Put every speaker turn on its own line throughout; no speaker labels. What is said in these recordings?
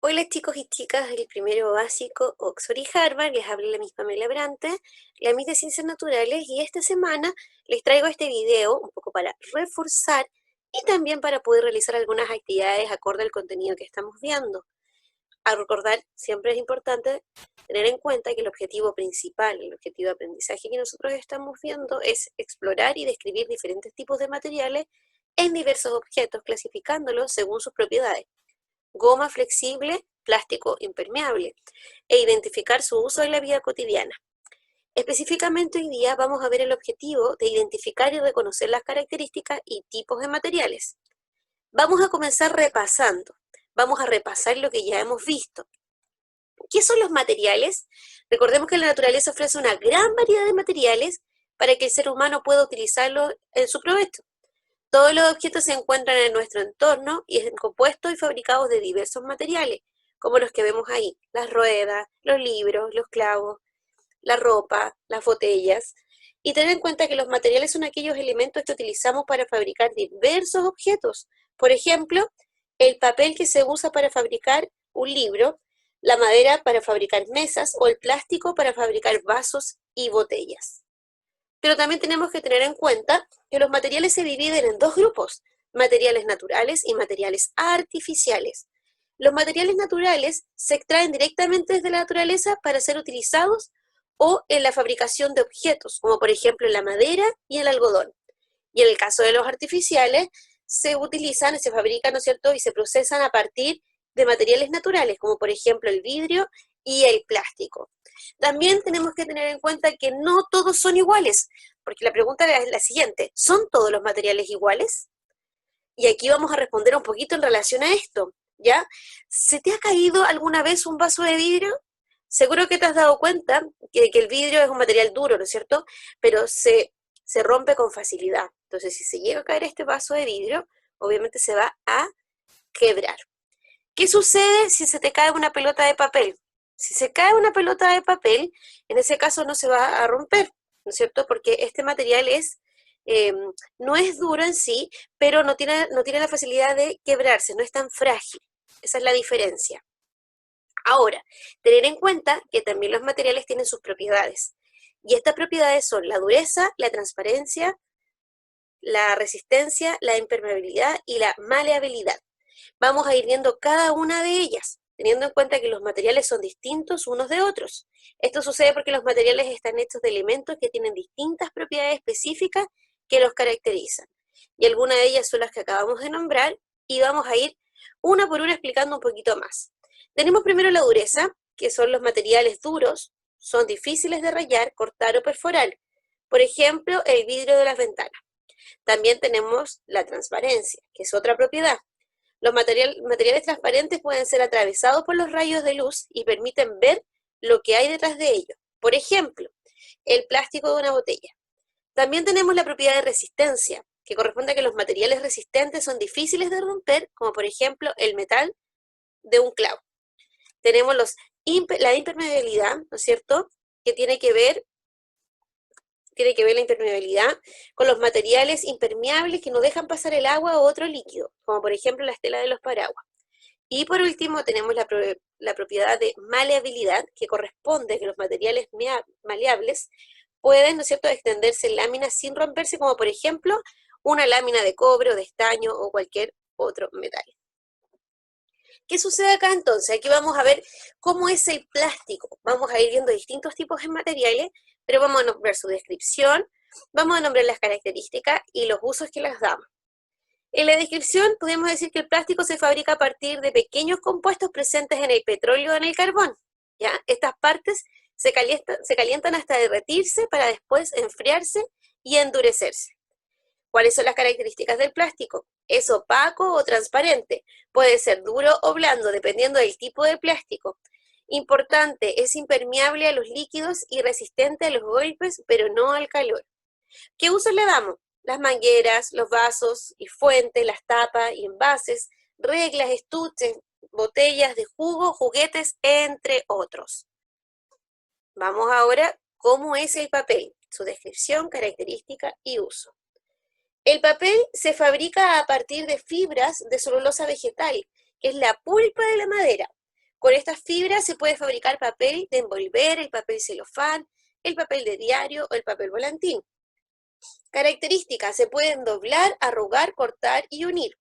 Hola chicos y chicas del primero básico Oxford y Harvard, les habla la misma Mela Brante, la Miss de Ciencias Naturales, y esta semana les traigo este video un poco para reforzar y también para poder realizar algunas actividades acorde al contenido que estamos viendo. A recordar, siempre es importante tener en cuenta que el objetivo principal, el objetivo de aprendizaje que nosotros estamos viendo es explorar y describir diferentes tipos de materiales en diversos objetos, clasificándolos según sus propiedades. Goma flexible, plástico impermeable, e identificar su uso en la vida cotidiana. Específicamente hoy día vamos a ver el objetivo de identificar y reconocer las características y tipos de materiales. Vamos a comenzar repasando. Vamos a repasar lo que ya hemos visto. ¿Qué son los materiales? Recordemos que la naturaleza ofrece una gran variedad de materiales para que el ser humano pueda utilizarlos en su provecho. Todos los objetos se encuentran en nuestro entorno y están compuestos y fabricados de diversos materiales, como los que vemos ahí: las ruedas, los libros, los clavos, la ropa, las botellas. Y tener en cuenta que los materiales son aquellos elementos que utilizamos para fabricar diversos objetos. Por ejemplo, el papel que se usa para fabricar un libro, la madera para fabricar mesas o el plástico para fabricar vasos y botellas. Pero también tenemos que tener en cuenta que los materiales se dividen en dos grupos: materiales naturales y materiales artificiales. Los materiales naturales se extraen directamente desde la naturaleza para ser utilizados o en la fabricación de objetos, como por ejemplo la madera y el algodón. Y en el caso de los artificiales, se utilizan, se fabrican, ¿no es cierto?, y se procesan a partir de materiales naturales, como por ejemplo el vidrio y el plástico. También tenemos que tener en cuenta que no todos son iguales, porque la pregunta es la siguiente: ¿son todos los materiales iguales? Y aquí vamos a responder un poquito en relación a esto, ¿ya? ¿Se te ha caído alguna vez un vaso de vidrio? Seguro que te has dado cuenta que el vidrio es un material duro, ¿no es cierto? Pero se rompe con facilidad. Entonces, si se llega a caer este vaso de vidrio, obviamente se va a quebrar. ¿Qué sucede si se te cae una pelota de papel? Si se cae una pelota de papel, en ese caso no se va a romper, ¿no es cierto? Porque este material eh, no es duro en sí, pero no tiene la facilidad de quebrarse, no es tan frágil. Esa es la diferencia. Ahora, tener en cuenta que también los materiales tienen sus propiedades. Y estas propiedades son la dureza, la transparencia, la resistencia, la impermeabilidad y la maleabilidad. Vamos a ir viendo cada una de ellas, teniendo en cuenta que los materiales son distintos unos de otros. Esto sucede porque los materiales están hechos de elementos que tienen distintas propiedades específicas que los caracterizan. Y algunas de ellas son las que acabamos de nombrar, y vamos a ir una por una explicando un poquito más. Tenemos primero la dureza, que son los materiales duros, son difíciles de rayar, cortar o perforar. Por ejemplo, el vidrio de las ventanas. También tenemos la transparencia, que es otra propiedad. Los materiales transparentes pueden ser atravesados por los rayos de luz y permiten ver lo que hay detrás de ellos. Por ejemplo, el plástico de una botella. También tenemos la propiedad de resistencia, que corresponde a que los materiales resistentes son difíciles de romper, como por ejemplo el metal de un clavo. Tenemos la impermeabilidad, ¿no es cierto?, que tiene que ver la impermeabilidad con los materiales impermeables que no dejan pasar el agua o otro líquido, como por ejemplo la estela de los paraguas. Y por último tenemos la propiedad de maleabilidad, que corresponde a que los materiales maleables pueden, ¿no es cierto?, extenderse en láminas sin romperse, como por ejemplo una lámina de cobre o de estaño o cualquier otro metal. ¿Qué sucede acá entonces? Aquí vamos a ver cómo es el plástico. Vamos a ir viendo distintos tipos de materiales, pero vamos a nombrar su descripción, vamos a nombrar las características y los usos que las damos. En la descripción podemos decir que el plástico se fabrica a partir de pequeños compuestos presentes en el petróleo o en el carbón, ¿ya? Estas partes se calientan hasta derretirse para después enfriarse y endurecerse. ¿Cuáles son las características del plástico? Es opaco o transparente, puede ser duro o blando, dependiendo del tipo de plástico. Importante, es impermeable a los líquidos y resistente a los golpes, pero no al calor. ¿Qué usos le damos? Las mangueras, los vasos y fuentes, las tapas y envases, reglas, estuches, botellas de jugo, juguetes, entre otros. Vamos ahora, ¿cómo es el papel? Su descripción, característica y uso. El papel se fabrica a partir de fibras de celulosa vegetal, que es la pulpa de la madera. Con estas fibras se puede fabricar papel de envolver, el papel celofán, el papel de diario o el papel volantín. Características: se pueden doblar, arrugar, cortar y unir.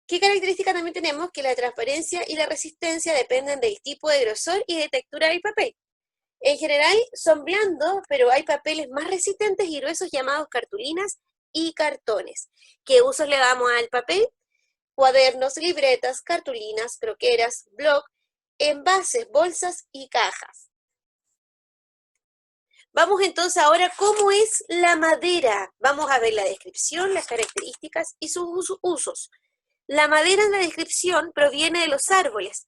¿Qué característica también tenemos? Que la transparencia y la resistencia dependen del tipo de grosor y de textura del papel. En general son blandos, pero hay papeles más resistentes y gruesos llamados cartulinas y cartones. ¿Qué usos le damos al papel? Cuadernos, libretas, cartulinas, croqueras, blog, envases, bolsas y cajas. Vamos entonces ahora cómo es la madera. Vamos a ver la descripción, las características y sus usos. La madera en la descripción proviene de los árboles.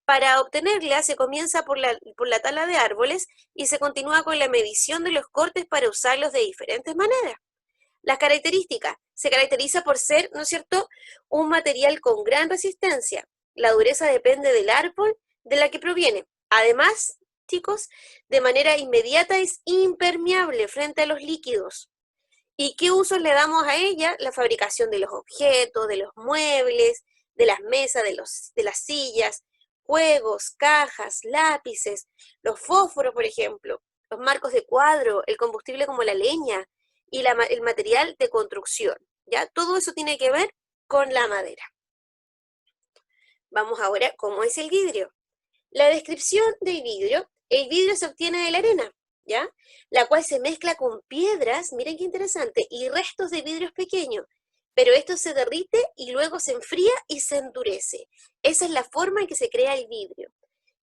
Para obtenerla se comienza por la tala de árboles y se continúa con la medición de los cortes para usarlos de diferentes maneras. Las características: se caracteriza por ser, ¿no es cierto?, un material con gran resistencia. La dureza depende del árbol de la que proviene. Además, chicos, de manera inmediata es impermeable frente a los líquidos. ¿Y qué usos le damos a ella? La fabricación de los objetos, de los muebles, de las mesas, de las sillas, juegos, cajas, lápices, los fósforos, por ejemplo, los marcos de cuadro, el combustible como la leña y el material de construcción, ¿ya? Todo eso tiene que ver con la madera. Vamos ahora, ¿cómo es el vidrio? La descripción del vidrio: el vidrio se obtiene de la arena, ¿ya? La cual se mezcla con piedras, miren qué interesante, y restos de vidrios pequeños, pero esto se derrite y luego se enfría y se endurece. Esa es la forma en que se crea el vidrio.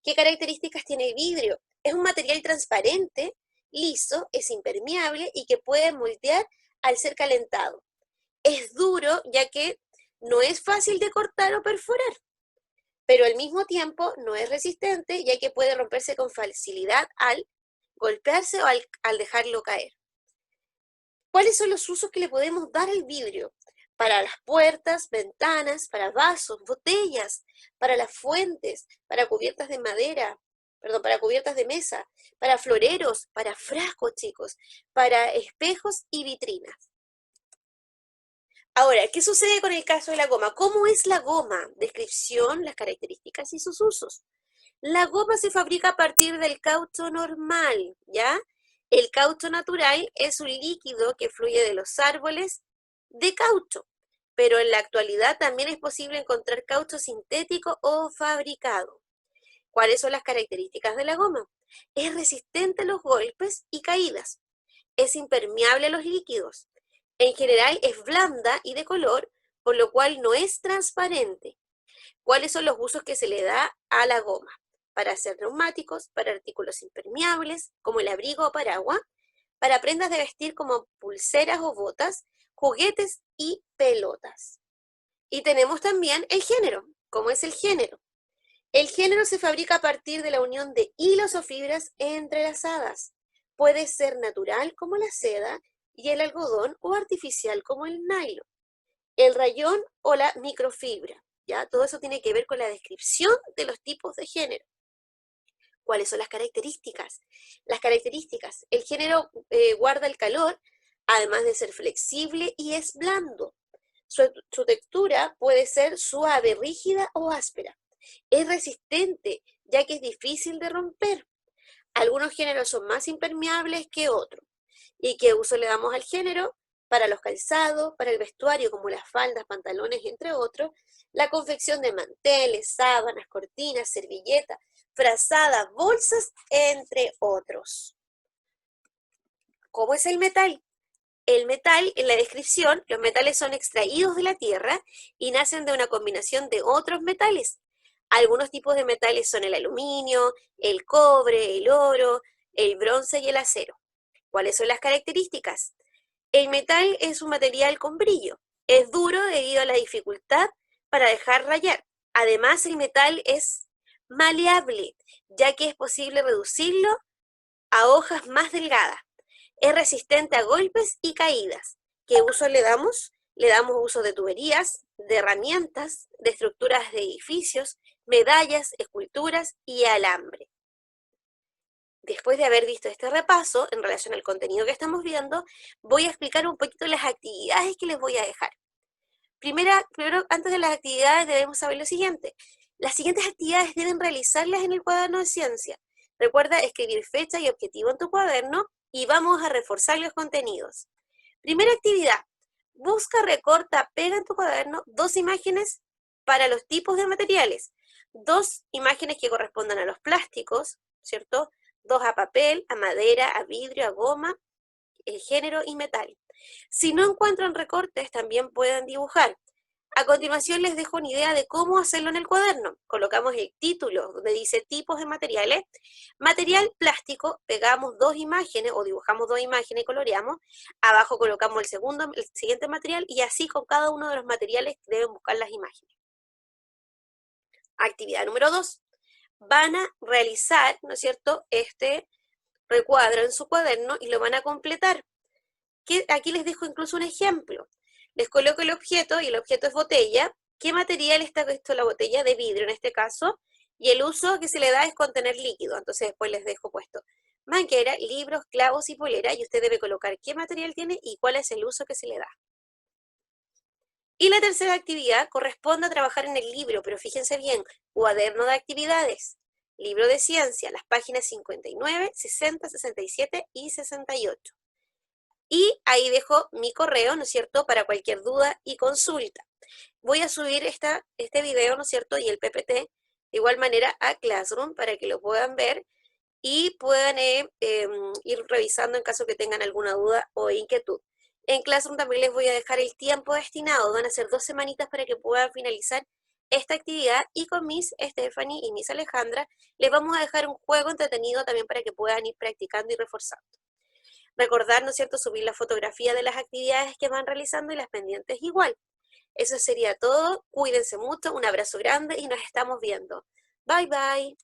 ¿Qué características tiene el vidrio? Es un material transparente, liso, es impermeable y que puede moldear al ser calentado. Es duro, ya que no es fácil de cortar o perforar, pero al mismo tiempo no es resistente, ya que puede romperse con facilidad al golpearse o al dejarlo caer. ¿Cuáles son los usos que le podemos dar al vidrio? Para las puertas, ventanas, para vasos, botellas, para las fuentes, para cubiertas de madera, perdón, para cubiertas de mesa, para floreros, para frascos, chicos, para espejos y vitrinas. Ahora, ¿qué sucede con el caso de la goma? ¿Cómo es la goma? Descripción, las características y sus usos. La goma se fabrica a partir del caucho normal, ¿ya? El caucho natural es un líquido que fluye de los árboles de caucho, pero en la actualidad también es posible encontrar caucho sintético o fabricado. ¿Cuáles son las características de la goma? Es resistente a los golpes y caídas. Es impermeable a los líquidos. En general es blanda y de color, por lo cual no es transparente. ¿Cuáles son los usos que se le da a la goma? Para hacer neumáticos, para artículos impermeables, como el abrigo o paraguas, para prendas de vestir como pulseras o botas, juguetes y pelotas. Y tenemos también el género. ¿Cómo es el género? El género se fabrica a partir de la unión de hilos o fibras entrelazadas. Puede ser natural como la seda y el algodón o artificial como el nylon, el rayón o la microfibra. ¿Ya? Todo eso tiene que ver con la descripción de los tipos de género. ¿Cuáles son las características? Las características: el género guarda el calor, además de ser flexible y es blando. Su textura puede ser suave, rígida o áspera. Es resistente, ya que es difícil de romper. Algunos géneros son más impermeables que otros. ¿Y qué uso le damos al género? Para los calzados, para el vestuario como las faldas, pantalones, entre otros, la confección de manteles, sábanas, cortinas, servilletas, frazadas, bolsas, entre otros. ¿Cómo es el metal? El metal, en la descripción, los metales son extraídos de la tierra y nacen de una combinación de otros metales. Algunos tipos de metales son el aluminio, el cobre, el oro, el bronce y el acero. ¿Cuáles son las características? El metal es un material con brillo. Es duro debido a la dificultad para dejar rayar. Además, el metal es maleable, ya que es posible reducirlo a hojas más delgadas. Es resistente a golpes y caídas. ¿Qué uso le damos? Le damos uso de tuberías, de herramientas, de estructuras de edificios, medallas, esculturas y alambre. Después de haber visto este repaso en relación al contenido que estamos viendo, voy a explicar un poquito las actividades que les voy a dejar. Primero, antes de las actividades debemos saber lo siguiente. Las siguientes actividades deben realizarlas en el cuaderno de ciencia. Recuerda escribir fecha y objetivo en tu cuaderno y vamos a reforzar los contenidos. Primera actividad, busca, recorta, pega en tu cuaderno 2 imágenes para los tipos de materiales. 2 imágenes que correspondan a los plásticos, ¿cierto? 2 a papel, a madera, a vidrio, a goma, género y metal. Si no encuentran recortes, también pueden dibujar. A continuación les dejo una idea de cómo hacerlo en el cuaderno. Colocamos el título donde dice tipos de materiales. Material plástico, pegamos 2 imágenes o dibujamos 2 imágenes y coloreamos. Abajo colocamos el siguiente material y así con cada uno de los materiales deben buscar las imágenes. Actividad número 2. Van a realizar, ¿no es cierto?, este recuadro en su cuaderno y lo van a completar. Aquí les dejo incluso un ejemplo. Les coloco el objeto y el objeto es botella. ¿Qué material está esto la botella? De vidrio en este caso. Y el uso que se le da es contener líquido. Entonces después les dejo puesto manguera, libros, clavos y polera. Y usted debe colocar qué material tiene y cuál es el uso que se le da. Y la tercera actividad corresponde a trabajar en el libro, pero fíjense bien, cuaderno de actividades, libro de ciencia, las páginas 59, 60, 67 y 68. Y ahí dejo mi correo, ¿no es cierto?, para cualquier duda y consulta. Voy a subir este video, ¿no es cierto?, y el PPT, de igual manera a Classroom para que lo puedan ver y puedan ir revisando en caso que tengan alguna duda o inquietud. En Classroom también les voy a dejar el tiempo destinado, van a ser 2 semanitas para que puedan finalizar esta actividad y con Miss Stephanie y Miss Alejandra les vamos a dejar un juego entretenido también para que puedan ir practicando y reforzando. Recordar, ¿no es cierto?, subir la fotografía de las actividades que van realizando y las pendientes igual. Eso sería todo, cuídense mucho, un abrazo grande y nos estamos viendo. Bye bye.